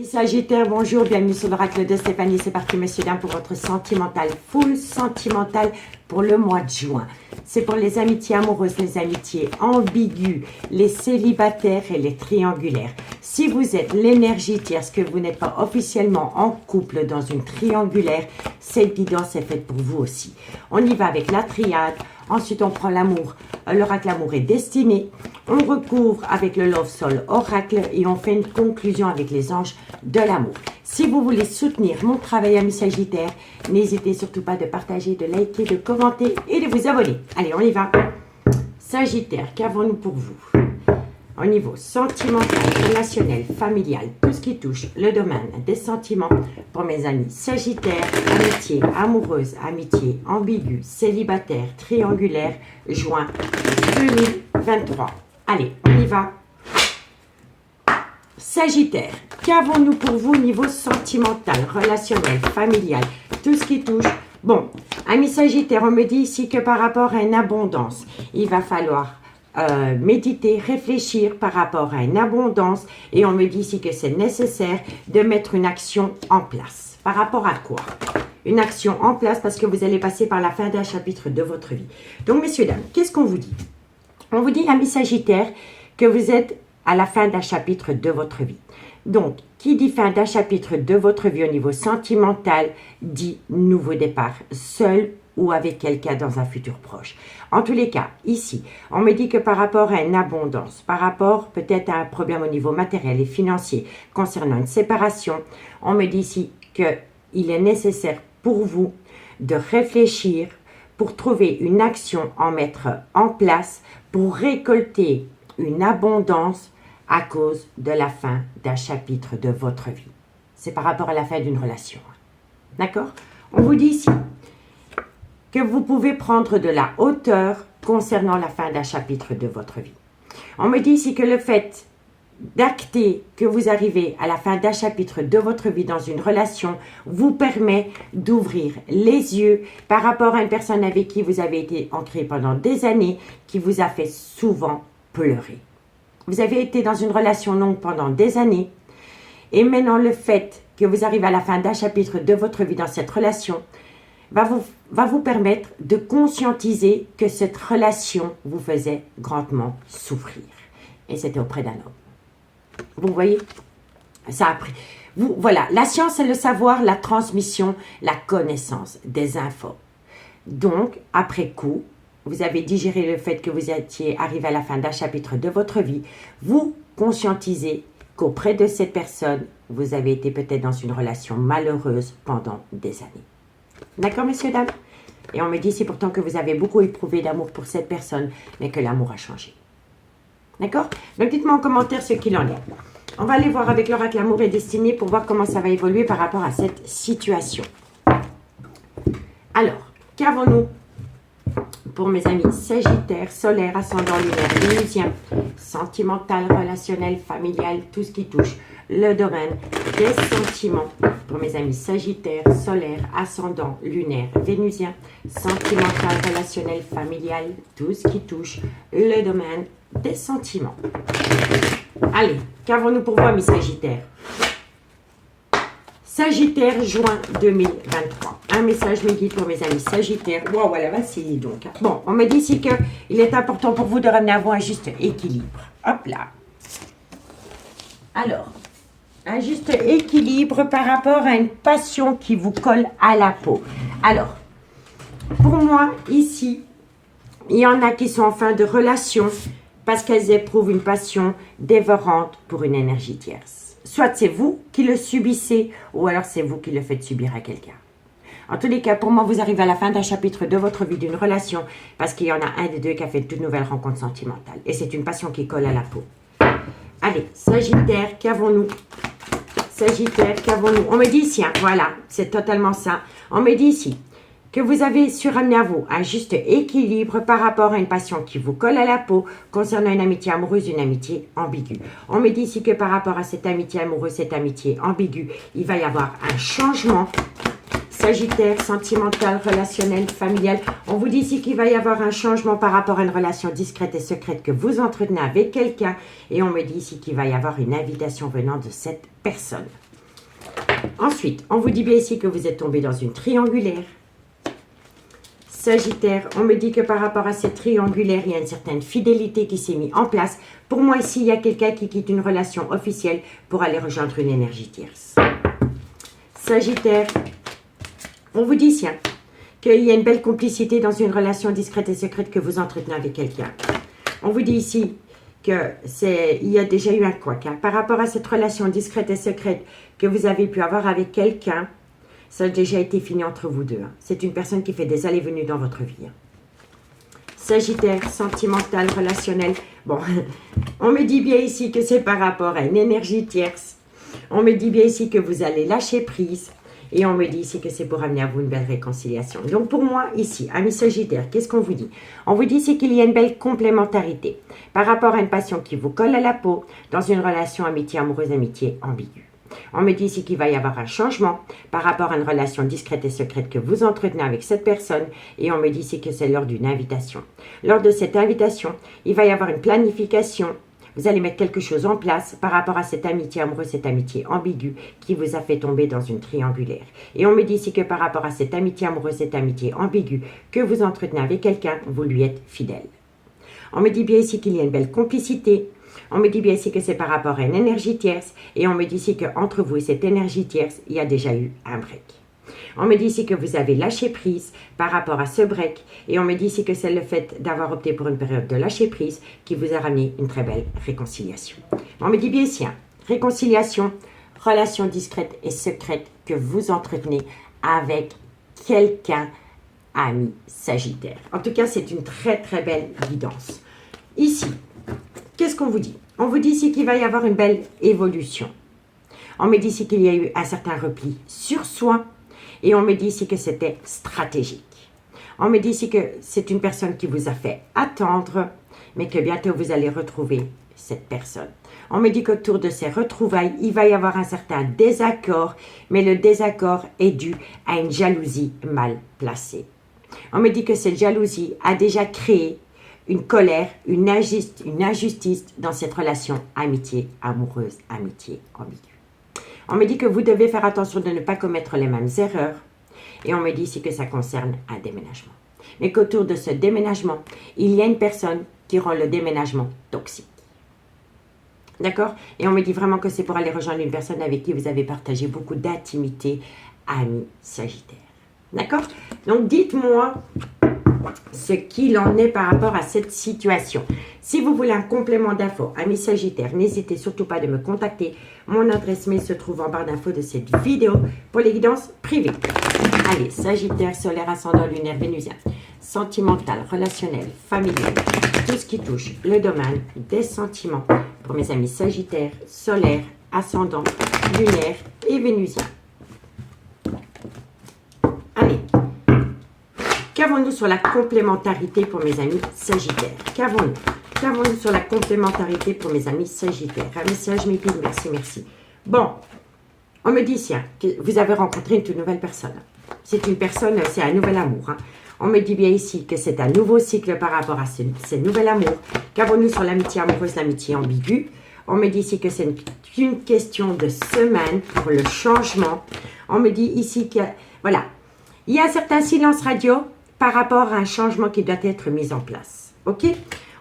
Sagittaire, bonjour, bienvenue sur l'oracle de Stéphanie. C'est parti, messieurs, dames, pour votre sentimental, full sentimental pour le mois de juin. C'est pour les amitiés amoureuses, les amitiés ambiguës, les célibataires et les triangulaires. Si vous êtes l'énergie tierce, que vous n'êtes pas officiellement en couple dans une triangulaire, cette guidance est faite pour vous aussi. On y va avec la triade. Ensuite, on prend l'amour, l'oracle amour est destiné. On recouvre avec le Love Soul oracle et on fait une conclusion avec les anges de l'amour. Si vous voulez soutenir mon travail, amis Sagittaires, n'hésitez surtout pas de partager, de liker, de commenter et de vous abonner. Allez, on y va. Sagittaire, qu'avons-nous pour vous? Au niveau sentimental, relationnel, familial, tout ce qui touche le domaine des sentiments pour mes amis Sagittaires, amitié amoureuse, amitié ambiguë, célibataire, triangulaire, juin 2023. Allez, on y va. Sagittaire, qu'avons-nous pour vous au niveau sentimental, relationnel, familial, tout ce qui touche? Bon, amis Sagittaire, on me dit ici que par rapport à une abondance, il va falloir méditer, réfléchir par rapport à une abondance et on me dit ici que c'est nécessaire de mettre une action en place. Par rapport à quoi? Une action en place parce que vous allez passer par la fin d'un chapitre de votre vie. Donc, messieurs, dames, qu'est-ce qu'on vous dit? On vous dit, amis Sagittaires, que vous êtes à la fin d'un chapitre de votre vie. Donc, qui dit fin d'un chapitre de votre vie au niveau sentimental, dit nouveau départ, seul ou avec quelqu'un dans un futur proche. En tous les cas, ici, on me dit que par rapport à une abondance, par rapport peut-être à un problème au niveau matériel et financier concernant une séparation, on me dit ici qu'il est nécessaire pour vous de réfléchir pour trouver une action à mettre en place pour récolter une abondance à cause de la fin d'un chapitre de votre vie. C'est par rapport à la fin d'une relation. D'accord? On vous dit ici que vous pouvez prendre de la hauteur concernant la fin d'un chapitre de votre vie. On me dit ici que le fait d'acter que vous arrivez à la fin d'un chapitre de votre vie dans une relation vous permet d'ouvrir les yeux par rapport à une personne avec qui vous avez été ancré pendant des années, qui vous a fait souvent pleurer. Vous avez été dans une relation longue pendant des années et maintenant le fait que vous arrivez à la fin d'un chapitre de votre vie dans cette relation va vous permettre de conscientiser que cette relation vous faisait grandement souffrir. Et c'était auprès d'un homme. Vous voyez? Ça a pris. Voilà, la science, c'est le savoir, la transmission, la connaissance des infos. Donc, après coup, vous avez digéré le fait que vous étiez arrivé à la fin d'un chapitre de votre vie. Vous conscientisez qu'auprès de cette personne, vous avez été peut-être dans une relation malheureuse pendant des années. D'accord, messieurs, dames? Et on me dit, c'est pourtant que vous avez beaucoup éprouvé d'amour pour cette personne, mais que l'amour a changé. D'accord? Donc, dites-moi en commentaire ce qu'il en est. On va aller voir avec l'oracle Amour et Destinée pour voir comment ça va évoluer par rapport à cette situation. Alors, qu'avons-nous pour mes amis Sagittaire, solaire, ascendant, lunaire, vénusien, sentimental, relationnel, familial, tout ce qui touche le domaine des sentiments. Pour mes amis Sagittaire, solaire, ascendant, lunaire, vénusien, sentimental, relationnel, familial, tout ce qui touche le domaine des sentiments. Allez, qu'avons-nous pour vous, amis Sagittaire? Sagittaire, juin 2023. Un message me guide pour mes amis Sagittaire. Wow, voilà, voici donc. Bon, on me dit ici qu'il est important pour vous de ramener à vous un juste équilibre. Hop là. Alors, un juste équilibre par rapport à une passion qui vous colle à la peau. Alors, pour moi, ici, il y en a qui sont en fin de relation parce qu'elles éprouvent une passion dévorante pour une énergie tierce. Soit c'est vous qui le subissez, ou alors c'est vous qui le faites subir à quelqu'un. En tous les cas, pour moi, vous arrivez à la fin d'un chapitre de votre vie, d'une relation, parce qu'il y en a un des deux qui a fait une toute nouvelle rencontre sentimentale. Et c'est une passion qui colle à la peau. Allez, Sagittaire, qu'avons-nous? Sagittaire, qu'avons-nous? On me dit ici, hein, voilà, c'est totalement ça. On me dit ici que vous avez su ramener à vous un juste équilibre par rapport à une passion qui vous colle à la peau concernant une amitié amoureuse, une amitié ambiguë. On me dit ici que par rapport à cette amitié amoureuse, cette amitié ambiguë, il va y avoir un changement. Sagittaire, sentimental, relationnel, familial. On vous dit ici qu'il va y avoir un changement par rapport à une relation discrète et secrète que vous entretenez avec quelqu'un. Et on me dit ici qu'il va y avoir une invitation venant de cette personne. Ensuite, on vous dit bien ici que vous êtes tombé dans une triangulaire. Sagittaire, on me dit que par rapport à cette triangulaire, il y a une certaine fidélité qui s'est mise en place. Pour moi, ici, il y a quelqu'un qui quitte une relation officielle pour aller rejoindre une énergie tierce. Sagittaire, on vous dit ici qu'il y a une belle complicité dans une relation discrète et secrète que vous entretenez avec quelqu'un. On vous dit ici qu'il y a déjà eu un couac. Par rapport à cette relation discrète et secrète que vous avez pu avoir avec quelqu'un, ça a déjà été fini entre vous deux. C'est une personne qui fait des allées-venues dans votre vie. Sagittaire, sentimental, relationnel. Bon, on me dit bien ici que c'est par rapport à une énergie tierce. On me dit bien ici que vous allez lâcher prise. Et on me dit ici que c'est pour amener à vous une belle réconciliation. Donc pour moi, ici, amis Sagittaire, qu'est-ce qu'on vous dit? On vous dit ici qu'il y a une belle complémentarité par rapport à une passion qui vous colle à la peau dans une relation amitié, amoureuse, amitié ambiguë. On me dit ici qu'il va y avoir un changement par rapport à une relation discrète et secrète que vous entretenez avec cette personne. Et on me dit ici que c'est lors d'une invitation. Lors de cette invitation, il va y avoir une planification. Vous allez mettre quelque chose en place par rapport à cette amitié amoureuse, cette amitié ambiguë qui vous a fait tomber dans une triangulaire. Et on me dit ici que par rapport à cette amitié amoureuse, cette amitié ambiguë que vous entretenez avec quelqu'un, vous lui êtes fidèle. On me dit bien ici qu'il y a une belle complicité. On me dit bien ici que c'est par rapport à une énergie tierce. Et on me dit ici qu'entre vous et cette énergie tierce, il y a déjà eu un break. On me dit ici que vous avez lâché prise par rapport à ce break. Et on me dit ici que c'est le fait d'avoir opté pour une période de lâcher prise qui vous a ramené une très belle réconciliation. On me dit bien ici, réconciliation, relation discrète et secrète que vous entretenez avec quelqu'un, ami Sagittaire. En tout cas, c'est une très très belle guidance. Ici, qu'est-ce qu'on vous dit? On vous dit ici qu'il va y avoir une belle évolution. On me dit ici qu'il y a eu un certain repli sur soi. Et on me dit ici que c'était stratégique. On me dit ici que c'est une personne qui vous a fait attendre, mais que bientôt vous allez retrouver cette personne. On me dit qu'autour de ces retrouvailles, il va y avoir un certain désaccord, mais le désaccord est dû à une jalousie mal placée. On me dit que cette jalousie a déjà créé une colère, une injustice dans cette relation amitié amoureuse, amitié ambiguë. On me dit que vous devez faire attention de ne pas commettre les mêmes erreurs. Et on me dit ici que ça concerne un déménagement. Mais qu'autour de ce déménagement, il y a une personne qui rend le déménagement toxique. D'accord? Et on me dit vraiment que c'est pour aller rejoindre une personne avec qui vous avez partagé beaucoup d'intimité, ami Sagittaire. D'accord? Donc dites-moi ce qu'il en est par rapport à cette situation. Si vous voulez un complément d'infos, amis Sagittaire, n'hésitez surtout pas de me contacter. Mon adresse mail se trouve en barre d'infos de cette vidéo pour les guidances privées. Allez, Sagittaire, solaire, ascendant, lunaire, vénusien, sentimental, relationnel, familial, tout ce qui touche le domaine des sentiments pour mes amis Sagittaire, solaire, ascendant, lunaire et vénusien. Allez. Qu'avons-nous sur la complémentarité pour mes amis Sagittaires? Qu'avons-nous sur la complémentarité pour mes amis Sagittaires? Un message, mes piles, merci, merci. Bon, on me dit ici que vous avez rencontré une toute nouvelle personne. C'est une personne, c'est un nouvel amour. On me dit bien ici que c'est un nouveau cycle par rapport à ce nouvel amour. Qu'avons-nous sur l'amitié amoureuse, l'amitié ambiguë? On me dit ici que c'est une question de semaine pour le changement. On me dit ici que, voilà, il y a un certain silence radio par rapport à un changement qui doit être mis en place. OK?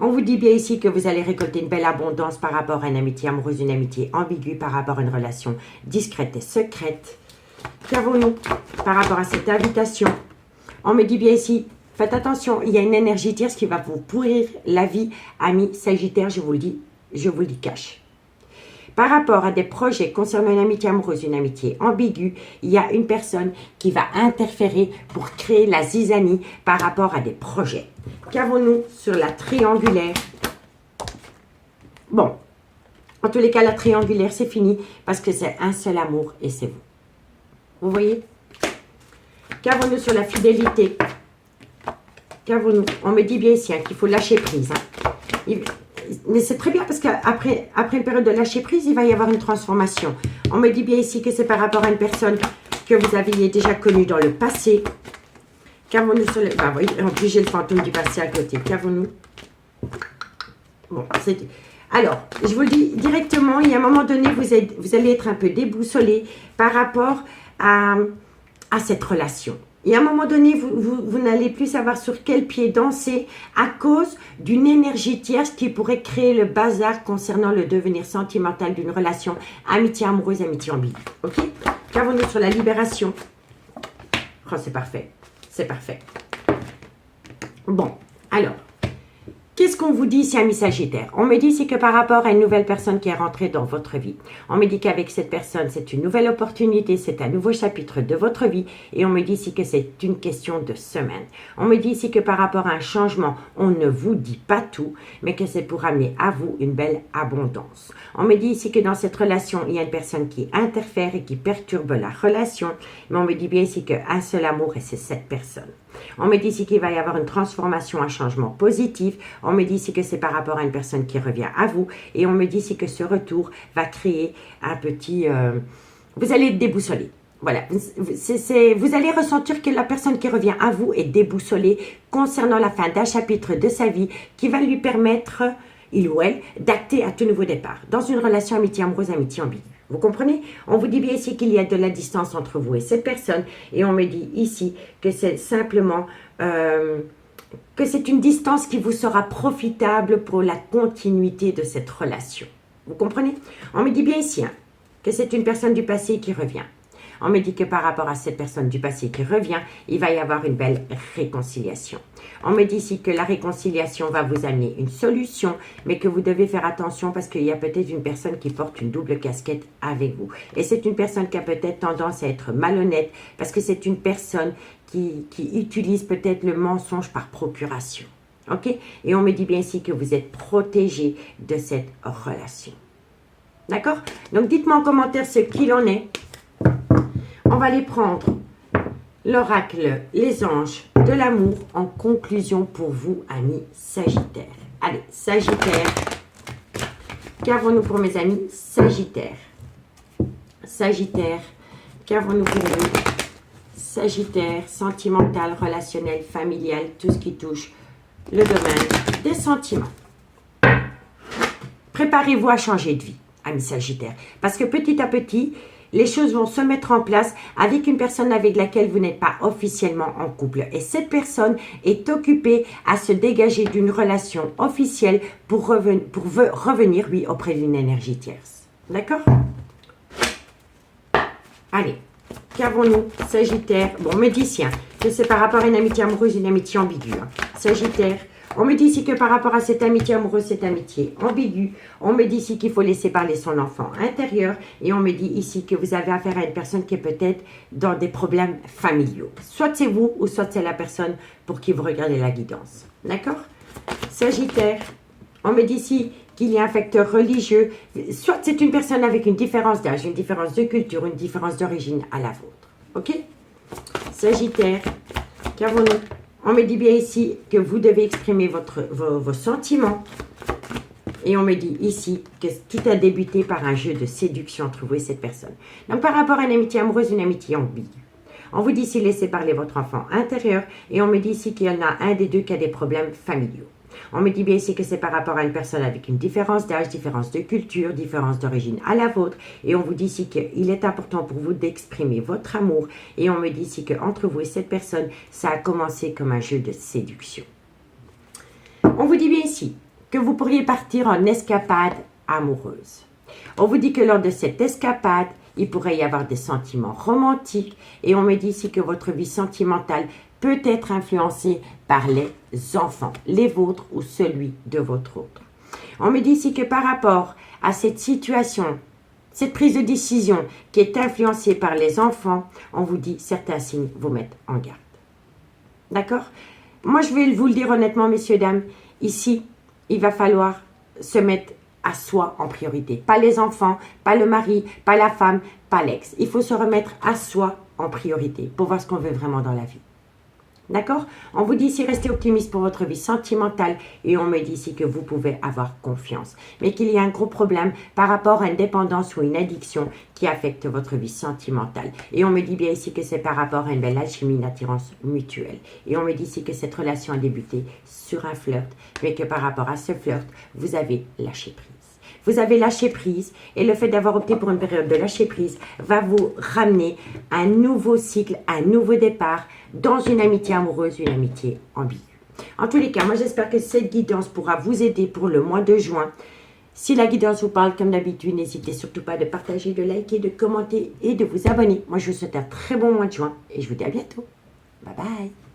On vous dit bien ici que vous allez récolter une belle abondance par rapport à une amitié amoureuse, une amitié ambiguë, par rapport à une relation discrète et secrète. Qu'avons-nous par rapport à cette invitation? On me dit bien ici, faites attention, il y a une énergie tierce qui va vous pourrir la vie, amis Sagittaire, je vous le dis cash. Par rapport à des projets concernant une amitié amoureuse, une amitié ambiguë, il y a une personne qui va interférer pour créer la zizanie par rapport à des projets. Qu'avons-nous sur la triangulaire? Bon, en tous les cas, la triangulaire, c'est fini parce que c'est un seul amour et c'est vous. Vous voyez? Qu'avons-nous sur la fidélité? Qu'avons-nous? On me dit bien ici qu'il faut lâcher prise. Mais c'est très bien parce qu'après une période de lâcher prise, il va y avoir une transformation. On me dit bien ici que c'est par rapport à une personne que vous aviez déjà connue dans le passé. Qu'avons-nous sur le... Bah oui, en plus j'ai le fantôme du passé à côté. Qu'avons-nous? Bon, Alors, je vous le dis directement, il y a un moment donné, vous allez être un peu déboussolé par rapport à cette relation. Et à un moment donné, vous n'allez plus savoir sur quel pied danser à cause d'une énergie tierce qui pourrait créer le bazar concernant le devenir sentimental d'une relation amitié amoureuse, amitié ambiguë. Ok? Qu'avons-nous sur la libération? Oh, c'est parfait. C'est parfait. Bon, alors. Qu'est-ce qu'on vous dit ici, amis Sagittaire? On me dit ici que par rapport à une nouvelle personne qui est rentrée dans votre vie, on me dit qu'avec cette personne, c'est une nouvelle opportunité, c'est un nouveau chapitre de votre vie et on me dit ici que c'est une question de semaine. On me dit ici que par rapport à un changement, on ne vous dit pas tout, mais que c'est pour amener à vous une belle abondance. On me dit ici que dans cette relation, il y a une personne qui interfère et qui perturbe la relation, mais on me dit bien ici qu'un seul amour et c'est cette personne. On me dit ici qu'il va y avoir une transformation, un changement positif. On me dit ici que c'est par rapport à une personne qui revient à vous. Et on me dit ici que ce retour va créer un petit... vous allez être déboussolé. Voilà, vous allez ressentir que la personne qui revient à vous est déboussolée concernant la fin d'un chapitre de sa vie qui va lui permettre, il ou elle, d'acter à tout nouveau départ dans une relation amitié amoureuse, amitié ambiguë. Vous comprenez? On vous dit bien ici qu'il y a de la distance entre vous et cette personne. Et on me dit ici que c'est simplement... que c'est une distance qui vous sera profitable pour la continuité de cette relation. Vous comprenez? On me dit bien ici que c'est une personne du passé qui revient. On me dit que par rapport à cette personne du passé qui revient, il va y avoir une belle réconciliation. On me dit ici que la réconciliation va vous amener une solution, mais que vous devez faire attention parce qu'il y a peut-être une personne qui porte une double casquette avec vous. Et c'est une personne qui a peut-être tendance à être malhonnête parce que c'est une personne qui utilise peut-être le mensonge par procuration. Ok? Et on me dit bien ici que vous êtes protégé de cette relation. D'accord? Donc dites-moi en commentaire ce qu'il en est. On va aller prendre l'oracle, les anges de l'amour en conclusion pour vous, amis Sagittaires. Allez, Sagittaire, qu'avons-nous pour mes amis Sagittaires? Sagittaire, qu'avons-nous pour vous? Sagittaire, sentimental, relationnel, familial, tout ce qui touche le domaine des sentiments. Préparez-vous à changer de vie, amis Sagittaires, parce que petit à petit, les choses vont se mettre en place avec une personne avec laquelle vous n'êtes pas officiellement en couple. Et cette personne est occupée à se dégager d'une relation officielle pour revenir, oui, auprès d'une énergie tierce. D'accord? Allez, qu'avons-nous, Sagittaire? Bon, on me dit ici que c'est par rapport à une amitié amoureuse, une amitié ambiguë. Sagittaire. On me dit ici que par rapport à cette amitié amoureuse, cette amitié ambiguë, on me dit ici qu'il faut laisser parler son enfant intérieur et on me dit ici que vous avez affaire à une personne qui est peut-être dans des problèmes familiaux. Soit c'est vous ou soit c'est la personne pour qui vous regardez la guidance. D'accord? Sagittaire, on me dit ici qu'il y a un facteur religieux, soit c'est une personne avec une différence d'âge, une différence de culture, une différence d'origine à la vôtre. Ok? Sagittaire, qu'avons-nous? On me dit bien ici que vous devez exprimer vos sentiments. Et on me dit ici que tout a débuté par un jeu de séduction entre vous et cette personne. Donc par rapport à une amitié amoureuse, une amitié ambiguë. On vous dit ici laissez parler votre enfant intérieur. Et on me dit ici qu'il y en a un des deux qui a des problèmes familiaux. On me dit bien ici que c'est par rapport à une personne avec une différence d'âge, différence de culture, différence d'origine à la vôtre. Et on vous dit ici qu'il est important pour vous d'exprimer votre amour. Et on me dit ici qu'entre vous et cette personne, ça a commencé comme un jeu de séduction. On vous dit bien ici que vous pourriez partir en escapade amoureuse. On vous dit que lors de cette escapade, il pourrait y avoir des sentiments romantiques. Et on me dit ici que votre vie sentimentale peut être influencé par les enfants, les vôtres ou celui de votre autre. On me dit ici que par rapport à cette situation, cette prise de décision qui est influencée par les enfants, on vous dit certains signes vous mettent en garde. D'accord? Moi, je vais vous le dire honnêtement, messieurs, dames, ici, il va falloir se mettre à soi en priorité. Pas les enfants, pas le mari, pas la femme, pas l'ex. Il faut se remettre à soi en priorité pour voir ce qu'on veut vraiment dans la vie. D'accord? On vous dit ici, restez optimiste pour votre vie sentimentale et on me dit ici que vous pouvez avoir confiance. Mais qu'il y a un gros problème par rapport à une dépendance ou une addiction qui affecte votre vie sentimentale. Et on me dit bien ici que c'est par rapport à une belle alchimie, une attirance mutuelle. Et on me dit ici que cette relation a débuté sur un flirt, mais que par rapport à ce flirt, vous avez lâché prise. vous avez lâché prise et le fait d'avoir opté pour une période de lâcher prise va vous ramener à un nouveau cycle, un nouveau départ dans une amitié amoureuse, une amitié ambiguë. En tous les cas, moi j'espère que cette guidance pourra vous aider pour le mois de juin. Si la guidance vous parle, comme d'habitude, n'hésitez surtout pas de partager, de liker, de commenter et de vous abonner. Moi je vous souhaite un très bon mois de juin et je vous dis à bientôt. Bye bye.